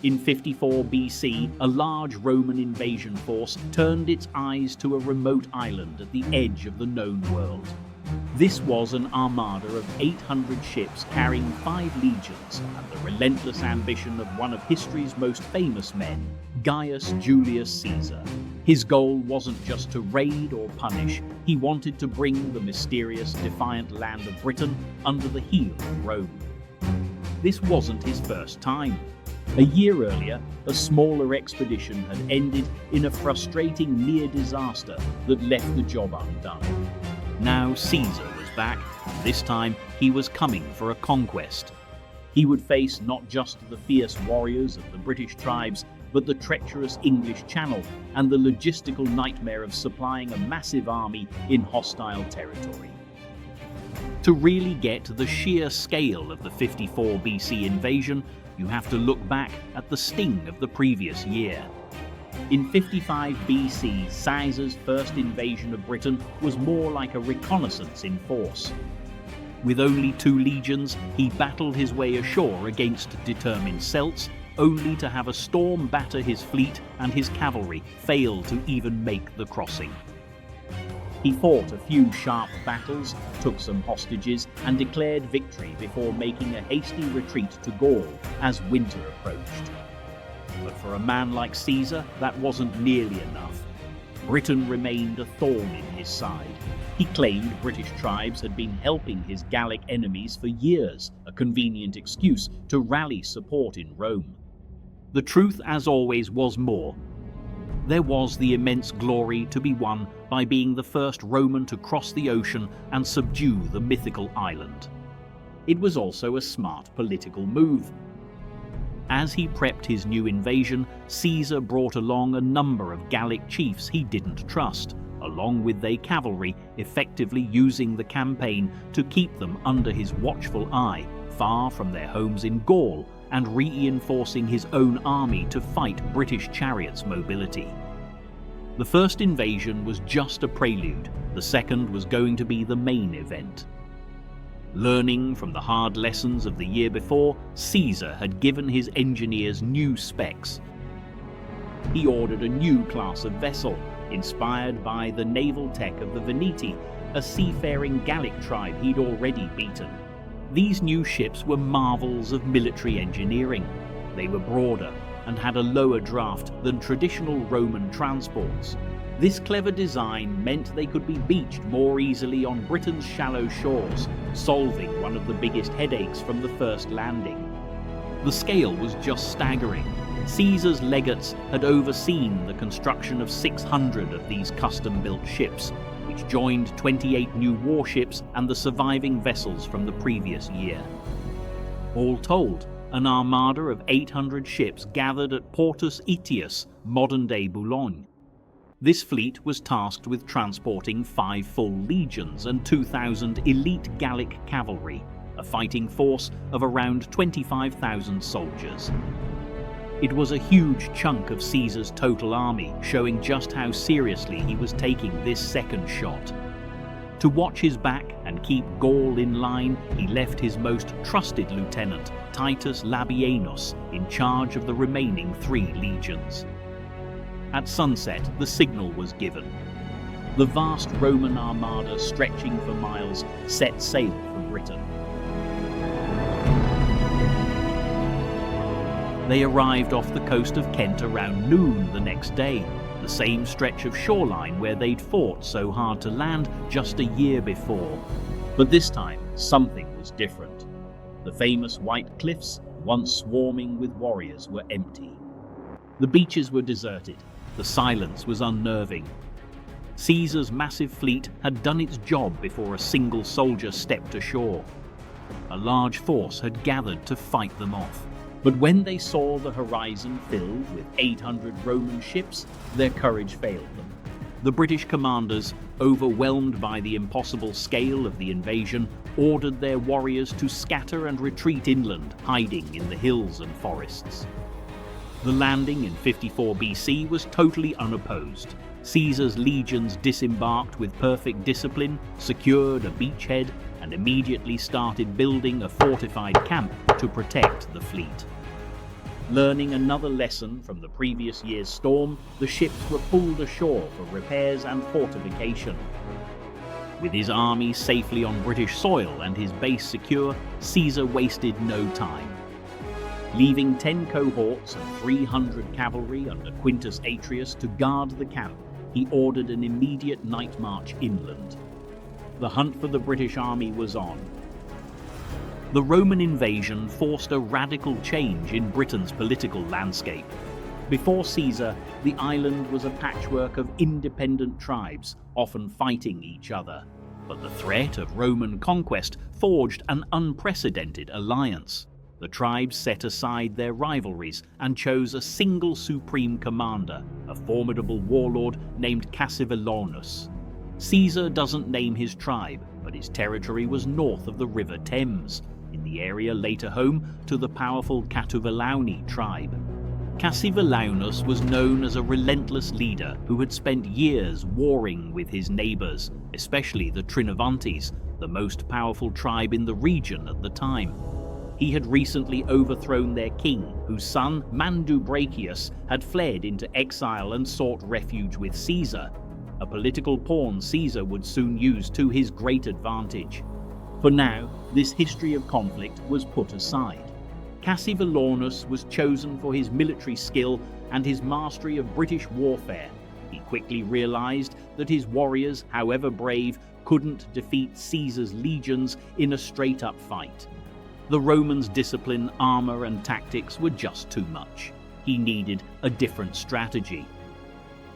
In 54 BC, a large Roman invasion force turned its eyes to a remote island at the edge of the known world. This was an armada of 800 ships carrying 5 legions and the relentless ambition of one of history's most famous men, Gaius Julius Caesar. His goal wasn't just to raid or punish, he wanted to bring the mysterious, defiant land of Britain under the heel of Rome. This wasn't his first time. A year earlier, a smaller expedition had ended in a frustrating near disaster that left the job undone. Now Caesar was back, and this time he was coming for a conquest. He would face not just the fierce warriors of the British tribes, but the treacherous English Channel and the logistical nightmare of supplying a massive army in hostile territory. To really get the sheer scale of the 54 BC invasion, you have to look back at the sting of the previous year. In 55 BC, Caesar's first invasion of Britain was more like a reconnaissance in force. With only 2 legions, he battled his way ashore against determined Celts, only to have a storm batter his fleet and his cavalry fail to even make the crossing. He fought a few sharp battles, took some hostages, and declared victory before making a hasty retreat to Gaul as winter approached. But for a man like Caesar, that wasn't nearly enough. Britain remained a thorn in his side. He claimed British tribes had been helping his Gallic enemies for years, a convenient excuse to rally support in Rome. The truth, as always, was more. There was the immense glory to be won by being the first Roman to cross the ocean and subdue the mythical island. It was also a smart political move. As he prepped his new invasion, Caesar brought along a number of Gallic chiefs he didn't trust, along with their cavalry, effectively using the campaign to keep them under his watchful eye, far from their homes in Gaul, and reinforcing his own army to fight British chariots' mobility. The first invasion was just a prelude, the second was going to be the main event. Learning from the hard lessons of the year before, Caesar had given his engineers new specs. He ordered a new class of vessel, inspired by the naval tech of the Veneti, a seafaring Gallic tribe he'd already beaten. These new ships were marvels of military engineering. They were broader and had a lower draft than traditional Roman transports. This clever design meant they could be beached more easily on Britain's shallow shores, solving one of the biggest headaches from the first landing. The scale was just staggering. Caesar's legates had overseen the construction of 600 of these custom-built ships, which joined 28 new warships and the surviving vessels from the previous year. All told, an armada of 800 ships gathered at Portus Itius, modern-day Boulogne. This fleet was tasked with transporting 5 full legions and 2,000 elite Gallic cavalry, a fighting force of around 25,000 soldiers. It was a huge chunk of Caesar's total army, showing just how seriously he was taking this second shot. To watch his back and keep Gaul in line, he left his most trusted lieutenant, Titus Labienus, in charge of the remaining 3 legions. At sunset, the signal was given. The vast Roman armada, stretching for miles, set sail for Britain. They arrived off the coast of Kent around noon the next day, the same stretch of shoreline where they'd fought so hard to land just a year before. But this time, something was different. The famous white cliffs, once swarming with warriors, were empty. The beaches were deserted. The silence was unnerving. Caesar's massive fleet had done its job before a single soldier stepped ashore. A large force had gathered to fight them off. But when they saw the horizon filled with 800 Roman ships, their courage failed them. The British commanders, overwhelmed by the impossible scale of the invasion, ordered their warriors to scatter and retreat inland, hiding in the hills and forests. The landing in 54 BC was totally unopposed. Caesar's legions disembarked with perfect discipline, secured a beachhead, and immediately started building a fortified camp to protect the fleet. Learning another lesson from the previous year's storm, the ships were pulled ashore for repairs and fortification. With his army safely on British soil and his base secure, Caesar wasted no time. Leaving 10 cohorts and 300 cavalry under Quintus Atrius to guard the camp, he ordered an immediate night march inland. The hunt for the British army was on. The Roman invasion forced a radical change in Britain's political landscape. Before Caesar, the island was a patchwork of independent tribes, often fighting each other. But the threat of Roman conquest forged an unprecedented alliance. The tribes set aside their rivalries and chose a single supreme commander, a formidable warlord named Cassivellaunus. Caesar doesn't name his tribe, but his territory was north of the river Thames, in the area later home to the powerful Catuvellauni tribe. Cassivellaunus was known as a relentless leader who had spent years warring with his neighbours, especially the Trinovantes, the most powerful tribe in the region at the time. He had recently overthrown their king, whose son, Mandubracius, had fled into exile and sought refuge with Caesar, a political pawn Caesar would soon use to his great advantage. For now, this history of conflict was put aside. Cassivellaunus was chosen for his military skill and his mastery of British warfare. He quickly realized that his warriors, however brave, couldn't defeat Caesar's legions in a straight-up fight. The Romans' discipline, armor, and tactics were just too much. He needed a different strategy.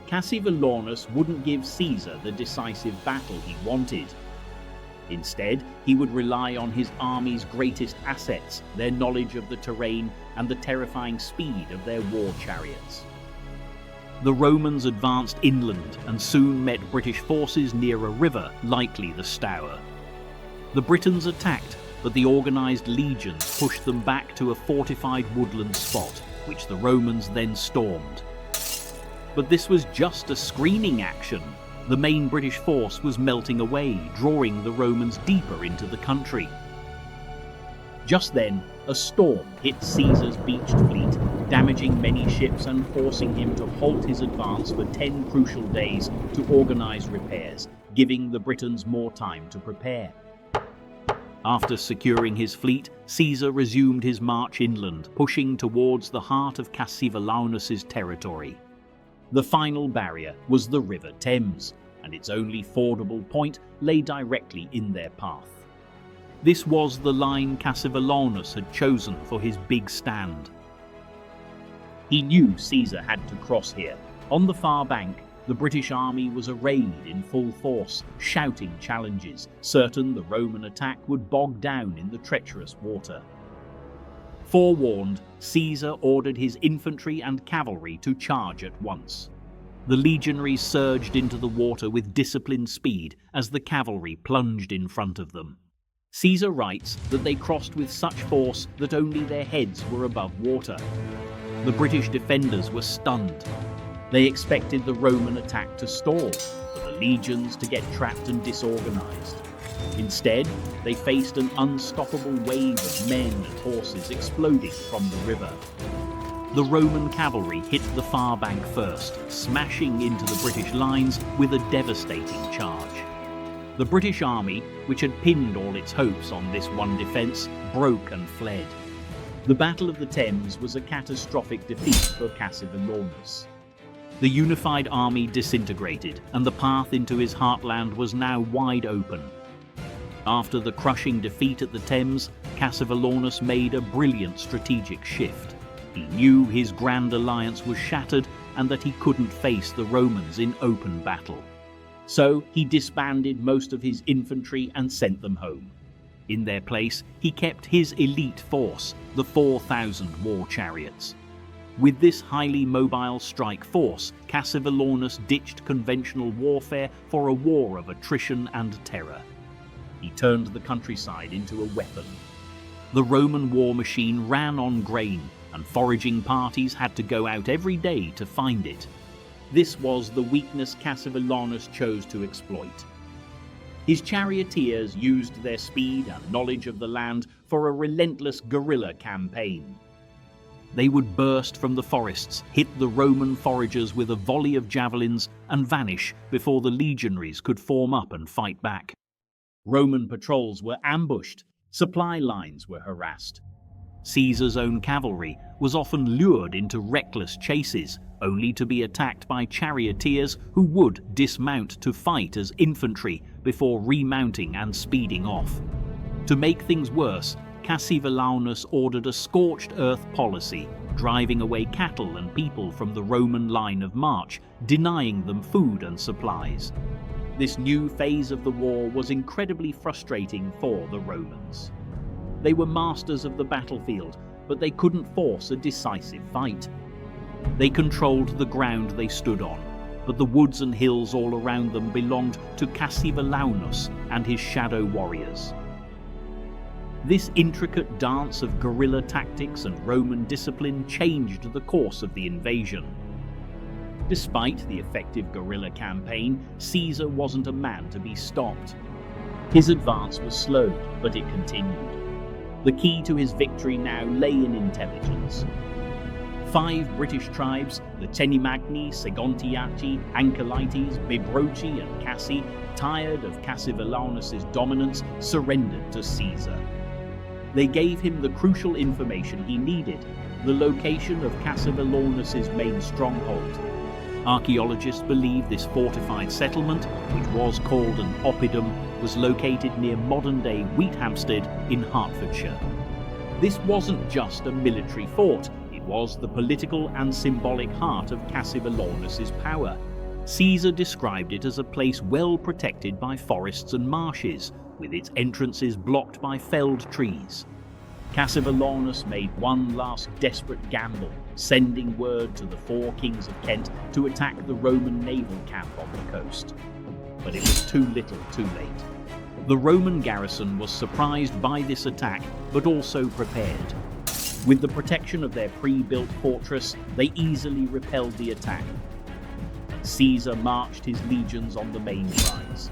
Cassivellaunus wouldn't give Caesar the decisive battle he wanted. Instead, he would rely on his army's greatest assets, their knowledge of the terrain and the terrifying speed of their war chariots. The Romans advanced inland and soon met British forces near a river, likely the Stour. The Britons attacked, but the organized legions pushed them back to a fortified woodland spot, which the Romans then stormed. But this was just a screening action. The main British force was melting away, drawing the Romans deeper into the country. Just then, a storm hit Caesar's beached fleet, damaging many ships and forcing him to halt his advance for 10 crucial days to organize repairs, giving the Britons more time to prepare. After securing his fleet, Caesar resumed his march inland, pushing towards the heart of Cassivellaunus's territory. The final barrier was the River Thames, and its only fordable point lay directly in their path. This was the line Cassivellaunus had chosen for his big stand. He knew Caesar had to cross here. On the far bank, the British army was arrayed in full force, shouting challenges, certain the Roman attack would bog down in the treacherous water. Forewarned, Caesar ordered his infantry and cavalry to charge at once. The legionaries surged into the water with disciplined speed as the cavalry plunged in front of them. Caesar writes that they crossed with such force that only their heads were above water. The British defenders were stunned. They expected the Roman attack to stall, for the legions to get trapped and disorganized. Instead, they faced an unstoppable wave of men and horses exploding from the river. The Roman cavalry hit the far bank first, smashing into the British lines with a devastating charge. The British army, which had pinned all its hopes on this one defence, broke and fled. The Battle of the Thames was a catastrophic defeat for Cassivellaunus. The unified army disintegrated, and the path into his heartland was now wide open. After the crushing defeat at the Thames, Cassivellaunus made a brilliant strategic shift. He knew his grand alliance was shattered and that he couldn't face the Romans in open battle. So he disbanded most of his infantry and sent them home. In their place, he kept his elite force, the 4,000 war chariots. With this highly mobile strike force, Cassivellaunus ditched conventional warfare for a war of attrition and terror. He turned the countryside into a weapon. The Roman war machine ran on grain, and foraging parties had to go out every day to find it. This was the weakness Cassivellaunus chose to exploit. His charioteers used their speed and knowledge of the land for a relentless guerrilla campaign. They would burst from the forests, hit the Roman foragers with a volley of javelins, and vanish before the legionaries could form up and fight back. Roman patrols were ambushed, supply lines were harassed. Caesar's own cavalry was often lured into reckless chases, only to be attacked by charioteers who would dismount to fight as infantry before remounting and speeding off. To make things worse, Cassivellaunus ordered a scorched-earth policy, driving away cattle and people from the Roman line of march, denying them food and supplies. This new phase of the war was incredibly frustrating for the Romans. They were masters of the battlefield, but they couldn't force a decisive fight. They controlled the ground they stood on, but the woods and hills all around them belonged to Cassivellaunus and his shadow warriors. This intricate dance of guerrilla tactics and Roman discipline changed the course of the invasion. Despite the effective guerrilla campaign, Caesar wasn't a man to be stopped. His advance was slowed, but it continued. The key to his victory now lay in intelligence. 5 British tribes, the Tenimagni, Segontiaci, Ancalites, Bibroci and Cassi, tired of Cassivellaunus's dominance, surrendered to Caesar. They gave him the crucial information he needed, the location of Cassivellaunus's main stronghold. Archaeologists believe this fortified settlement, which was called an oppidum, was located near modern-day Wheathampstead in Hertfordshire. This wasn't just a military fort, it was the political and symbolic heart of Cassivellaunus's power. Caesar described it as a place well protected by forests and marshes, with its entrances blocked by felled trees. Cassivellaunus made one last desperate gamble, sending word to the 4 kings of Kent to attack the Roman naval camp on the coast. But it was too little too late. The Roman garrison was surprised by this attack, but also prepared. With the protection of their pre-built fortress, they easily repelled the attack. Caesar marched his legions on the main rise.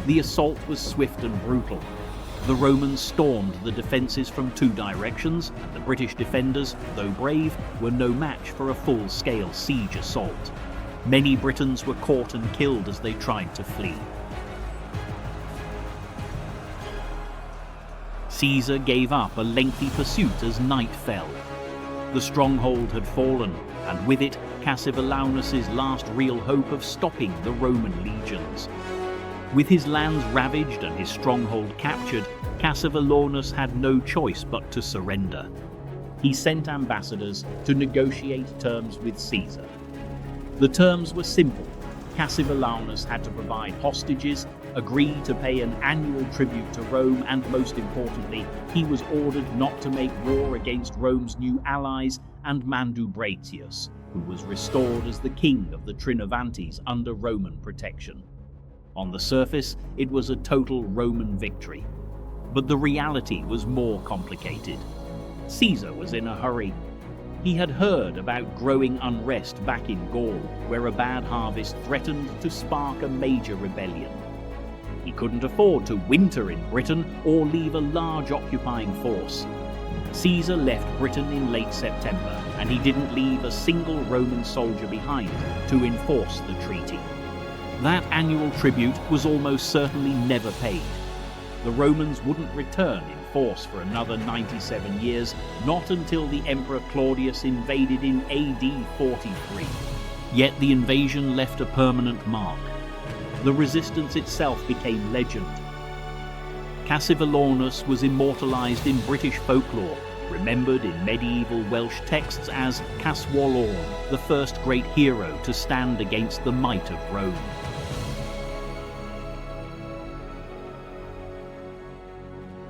The assault was swift and brutal. The Romans stormed the defences from 2 directions, and the British defenders, though brave, were no match for a full-scale siege assault. Many Britons were caught and killed as they tried to flee. Caesar gave up a lengthy pursuit as night fell. The stronghold had fallen, and with it Cassivellaunus's last real hope of stopping the Roman legions. With his lands ravaged and his stronghold captured, Cassivellaunus had no choice but to surrender. He sent ambassadors to negotiate terms with Caesar. The terms were simple. Cassivellaunus had to provide hostages, agree to pay an annual tribute to Rome, and most importantly, he was ordered not to make war against Rome's new allies and Mandubratius, who was restored as the king of the Trinovantes under Roman protection. On the surface, it was a total Roman victory. But the reality was more complicated. Caesar was in a hurry. He had heard about growing unrest back in Gaul, where a bad harvest threatened to spark a major rebellion. He couldn't afford to winter in Britain or leave a large occupying force. Caesar left Britain in late September, and he didn't leave a single Roman soldier behind to enforce the treaty. That annual tribute was almost certainly never paid. The Romans wouldn't return in force for another 97 years, not until the Emperor Claudius invaded in AD 43. Yet the invasion left a permanent mark. The resistance itself became legend. Cassivellaunus was immortalised in British folklore, remembered in medieval Welsh texts as Cassivellaunus, the first great hero to stand against the might of Rome.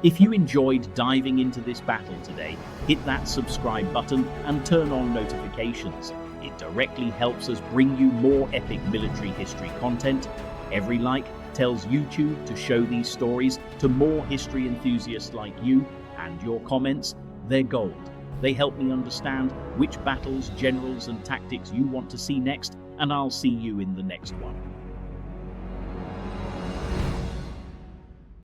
If you enjoyed diving into this battle today, hit that subscribe button and turn on notifications. It directly helps us bring you more epic military history content. Every like tells YouTube to show these stories to more history enthusiasts like you, and your comments, they're gold. They help me understand which battles, generals and tactics you want to see next, and I'll see you in the next one.